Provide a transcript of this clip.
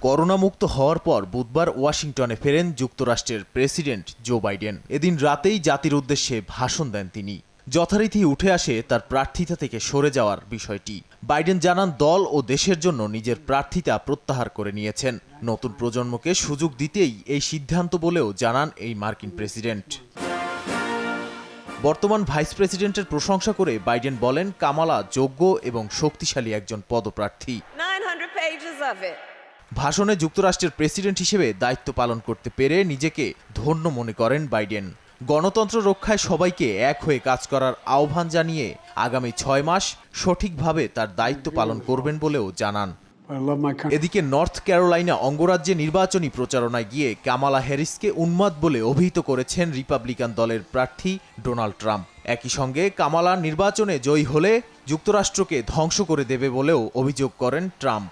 করোনামুক্ত হওয়ার পর বুধবার ওয়াশিংটনে ফেরেন যুক্তরাষ্ট্রের প্রেসিডেন্ট জো বাইডেন। এদিন রাতেই জাতির উদ্দেশ্যে ভাষণ দেন তিনি। যথারীতি উঠে আসে তার প্রার্থিতা থেকে সরে যাওয়ার বিষয়টি। বাইডেন জানান দল ও দেশের জন্য নিজের প্রার্থিতা প্রত্যাহার করে নিয়েছেন। নতুন প্রজন্মকে সুযোগ দিতেই এই সিদ্ধান্ত বলেও জানান এই মার্কিন প্রেসিডেন্ট। বর্তমান ভাইস প্রেসিডেন্টের প্রশংসা করে বাইডেন বলেন, কামালা যোগ্য এবং শক্তিশালী একজন পদপ্রার্থী। ভাষণে যুক্তরাষ্ট্রের প্রেসিডেন্ট হিসেবে দায়িত্ব পালন করতে পেরে নিজেকে ধন্য মনে করেন বাইডেন। গণতন্ত্র রক্ষায় সবাইকে এক হয়ে কাজ করার আহ্বান জানিয়ে আগামী 6 মাস সঠিকভাবে তার দায়িত্ব পালন করবেন বলেও জানান। এদিকে নর্থ ক্যারোলাইনা অঙ্গরাজ্যে নির্বাচনী প্রচারণায় গিয়ে কামালা হ্যারিসকে উন্মাদ বলে অভিহিত করেছেন রিপাবলিকান দলের প্রার্থী ডোনাল্ড ট্রাম্প। একই সঙ্গে কামালা নির্বাচনে জয়ী হলে যুক্তরাষ্ট্রকে ধ্বংস করে দেবে বলেও অভিযোগ করেন ট্রাম্প।